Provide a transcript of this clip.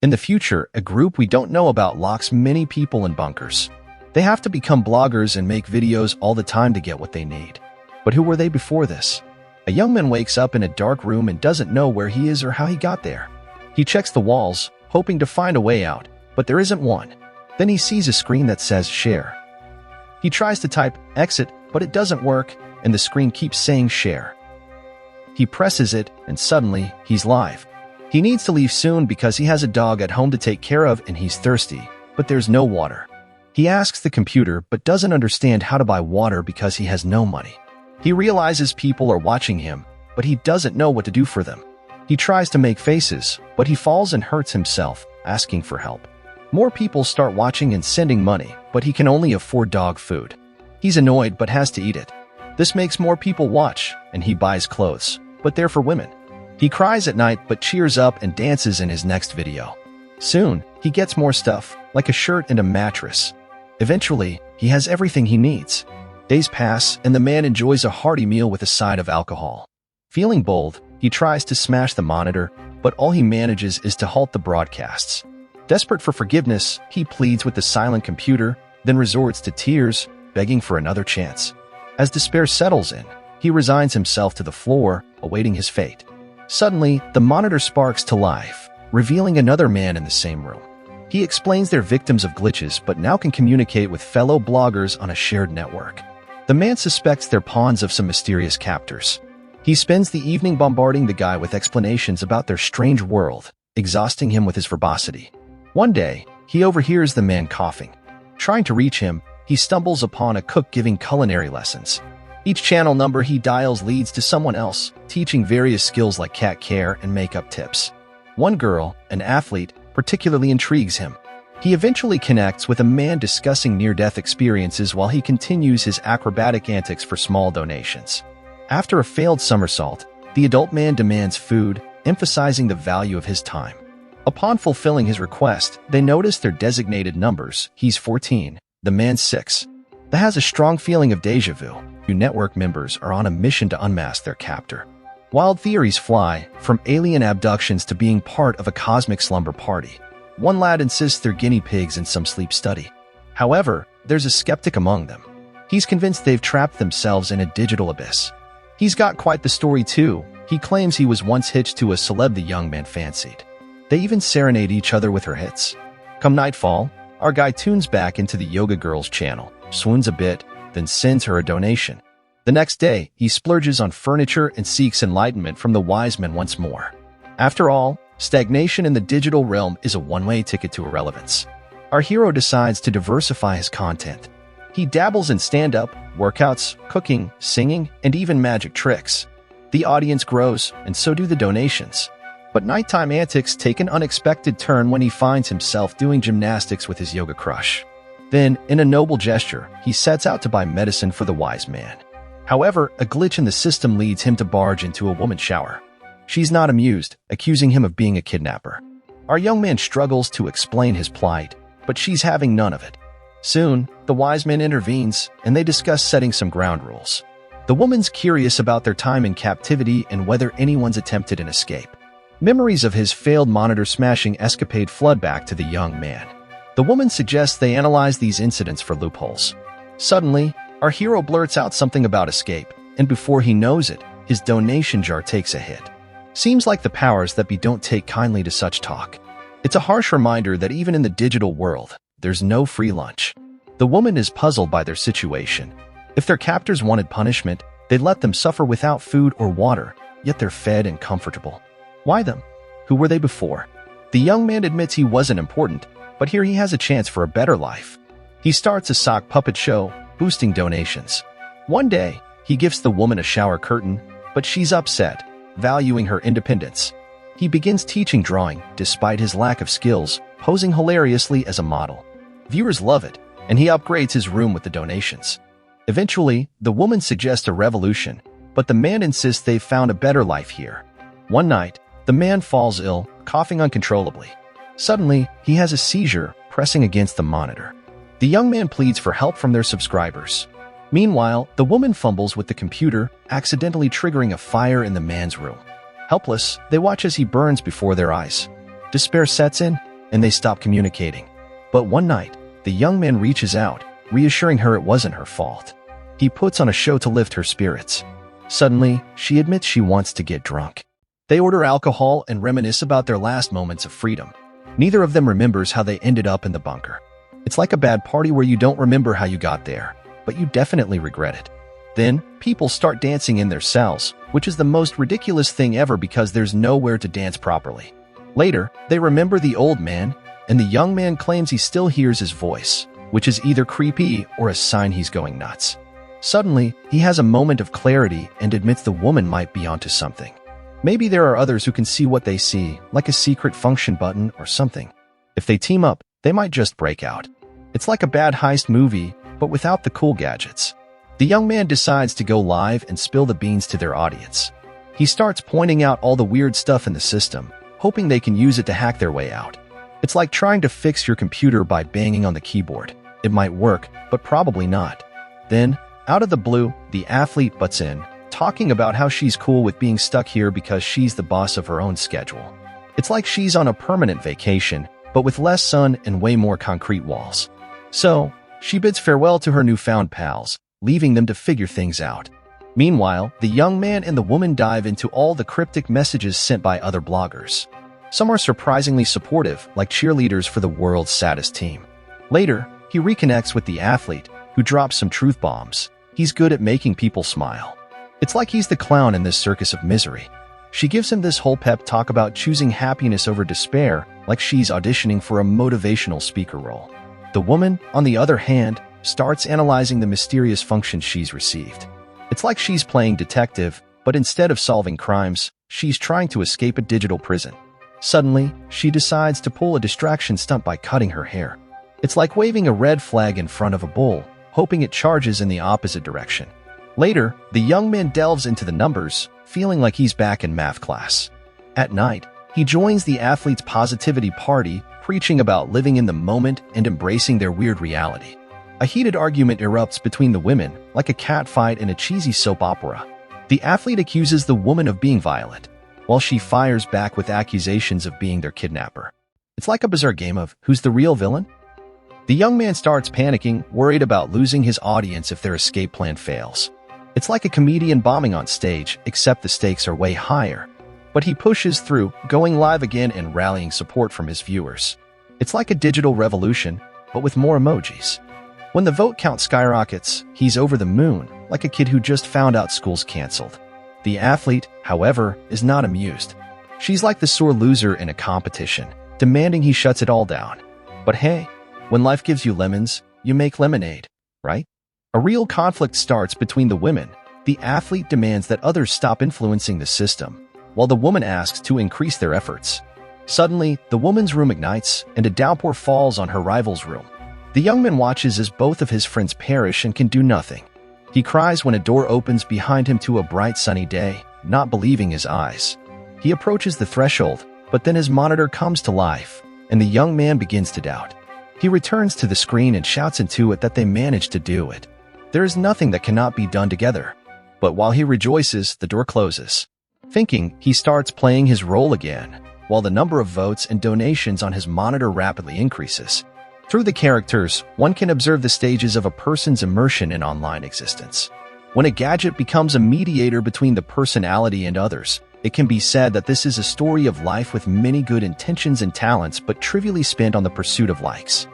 In the future, a group we don't know about locks many people in bunkers. They have to become bloggers and make videos all the time to get what they need. But who were they before this? A young man wakes up in a dark room and doesn't know where he is or how he got there. He checks the walls, hoping to find a way out, but there isn't one. Then he sees a screen that says share. He tries to type exit, but it doesn't work, and the screen keeps saying share. He presses it, and suddenly, he's live. He needs to leave soon because he has a dog at home to take care of and he's thirsty, but there's no water. He asks the computer but doesn't understand how to buy water because he has no money. He realizes people are watching him, but he doesn't know what to do for them. He tries to make faces, but he falls and hurts himself, asking for help. More people start watching and sending money, but he can only afford dog food. He's annoyed but has to eat it. This makes more people watch, and he buys clothes, but they're for women. He cries at night but cheers up and dances in his next video. Soon, he gets more stuff, like a shirt and a mattress. Eventually, he has everything he needs. Days pass, and the man enjoys a hearty meal with a side of alcohol. Feeling bold, he tries to smash the monitor, but all he manages is to halt the broadcasts. Desperate for forgiveness, he pleads with the silent computer, then resorts to tears, begging for another chance. As despair settles in, he resigns himself to the floor, awaiting his fate. Suddenly, the monitor sparks to life, revealing another man in the same room. He explains they're victims of glitches but now can communicate with fellow bloggers on a shared network. The man suspects they're pawns of some mysterious captors. He spends the evening bombarding the guy with explanations about their strange world, exhausting him with his verbosity. One day, he overhears the man coughing. Trying to reach him, he stumbles upon a cook giving culinary lessons. Each channel number he dials leads to someone else, teaching various skills like cat care and makeup tips. One girl, an athlete, particularly intrigues him. He eventually connects with a man discussing near-death experiences while he continues his acrobatic antics for small donations. After a failed somersault, the adult man demands food, emphasizing the value of his time. Upon fulfilling his request, they notice their designated numbers. He's 14, the man's 6. That has a strong feeling of déjà vu. Two network members are on a mission to unmask their captor. Wild theories fly, from alien abductions to being part of a cosmic slumber party. One lad insists they're guinea pigs in some sleep study. However, there's a skeptic among them. He's convinced they've trapped themselves in a digital abyss. He's got quite the story too. He claims he was once hitched to a celeb the young man fancied. They even serenade each other with her hits. Come nightfall, our guy tunes back into the Yoga Girls channel, swoons a bit, then sends her a donation. The next day, he splurges on furniture and seeks enlightenment from the wise men once more. After all, stagnation in the digital realm is a one-way ticket to irrelevance. Our hero decides to diversify his content. He dabbles in stand-up, workouts, cooking, singing, and even magic tricks. The audience grows, and so do the donations. But nighttime antics take an unexpected turn when he finds himself doing gymnastics with his yoga crush. Then, in a noble gesture, he sets out to buy medicine for the wise man. However, a glitch in the system leads him to barge into a woman's shower. She's not amused, accusing him of being a kidnapper. Our young man struggles to explain his plight, but she's having none of it. Soon, the wise man intervenes, and they discuss setting some ground rules. The woman's curious about their time in captivity and whether anyone's attempted an escape. Memories of his failed monitor-smashing escapade flood back to the young man. The woman suggests they analyze these incidents for loopholes. Suddenly, our hero blurts out something about escape, and before he knows it, his donation jar takes a hit. Seems like the powers that be don't take kindly to such talk. It's a harsh reminder that even in the digital world, there's no free lunch. The woman is puzzled by their situation. If their captors wanted punishment, they'd let them suffer without food or water, yet they're fed and comfortable. Why them? Who were they before? The young man admits he wasn't important, but here he has a chance for a better life. He starts a sock puppet show, boosting donations. One day, he gives the woman a shower curtain, but she's upset, valuing her independence. He begins teaching drawing, despite his lack of skills, posing hilariously as a model. Viewers love it, and he upgrades his room with the donations. Eventually, the woman suggests a revolution, but the man insists they've found a better life here. One night, the man falls ill, coughing uncontrollably. Suddenly, he has a seizure, pressing against the monitor. The young man pleads for help from their subscribers. Meanwhile, the woman fumbles with the computer, accidentally triggering a fire in the man's room. Helpless, they watch as he burns before their eyes. Despair sets in, and they stop communicating. But one night, the young man reaches out, reassuring her it wasn't her fault. He puts on a show to lift her spirits. Suddenly, she admits she wants to get drunk. They order alcohol and reminisce about their last moments of freedom. Neither of them remembers how they ended up in the bunker. It's like a bad party where you don't remember how you got there, but you definitely regret it. Then, people start dancing in their cells, which is the most ridiculous thing ever because there's nowhere to dance properly. Later, they remember the old man, and the young man claims he still hears his voice, which is either creepy or a sign he's going nuts. Suddenly, he has a moment of clarity and admits the woman might be onto something. Maybe there are others who can see what they see, like a secret function button or something. If they team up, they might just break out. It's like a bad heist movie, but without the cool gadgets. The young man decides to go live and spill the beans to their audience. He starts pointing out all the weird stuff in the system, hoping they can use it to hack their way out. It's like trying to fix your computer by banging on the keyboard. It might work, but probably not. Then, out of the blue, the athlete butts in, talking about how she's cool with being stuck here because she's the boss of her own schedule. It's like she's on a permanent vacation, but with less sun and way more concrete walls. So, she bids farewell to her newfound pals, leaving them to figure things out. Meanwhile, the young man and the woman dive into all the cryptic messages sent by other bloggers. Some are surprisingly supportive, like cheerleaders for the world's saddest team. Later, he reconnects with the athlete, who drops some truth bombs. He's good at making people smile. It's like he's the clown in this circus of misery. She gives him this whole pep talk about choosing happiness over despair, like she's auditioning for a motivational speaker role. The woman, on the other hand, starts analyzing the mysterious functions she's received. It's like she's playing detective, but instead of solving crimes, she's trying to escape a digital prison. Suddenly, she decides to pull a distraction stunt by cutting her hair. It's like waving a red flag in front of a bull, hoping it charges in the opposite direction. Later, the young man delves into the numbers, feeling like he's back in math class. At night, he joins the athlete's positivity party, preaching about living in the moment and embracing their weird reality. A heated argument erupts between the women, like a catfight in a cheesy soap opera. The athlete accuses the woman of being violent, while she fires back with accusations of being their kidnapper. It's like a bizarre game of who's the real villain? The young man starts panicking, worried about losing his audience if their escape plan fails. It's like a comedian bombing on stage, except the stakes are way higher. But he pushes through, going live again and rallying support from his viewers. It's like a digital revolution, but with more emojis. When the vote count skyrockets, he's over the moon, like a kid who just found out school's canceled. The athlete, however, is not amused. She's like the sore loser in a competition, demanding he shuts it all down. But hey, when life gives you lemons, you make lemonade, right? A real conflict starts between the women. The athlete demands that others stop influencing the system, while the woman asks to increase their efforts. Suddenly, the woman's room ignites, and a downpour falls on her rival's room. The young man watches as both of his friends perish and can do nothing. He cries when a door opens behind him to a bright sunny day, not believing his eyes. He approaches the threshold, but then his monitor comes to life, and the young man begins to doubt. He returns to the screen and shouts into it that they managed to do it. There is nothing that cannot be done together. But while he rejoices, the door closes. Thinking, he starts playing his role again, while the number of votes and donations on his monitor rapidly increases. Through the characters, one can observe the stages of a person's immersion in online existence. When a gadget becomes a mediator between the personality and others, it can be said that this is a story of life with many good intentions and talents but trivially spent on the pursuit of likes.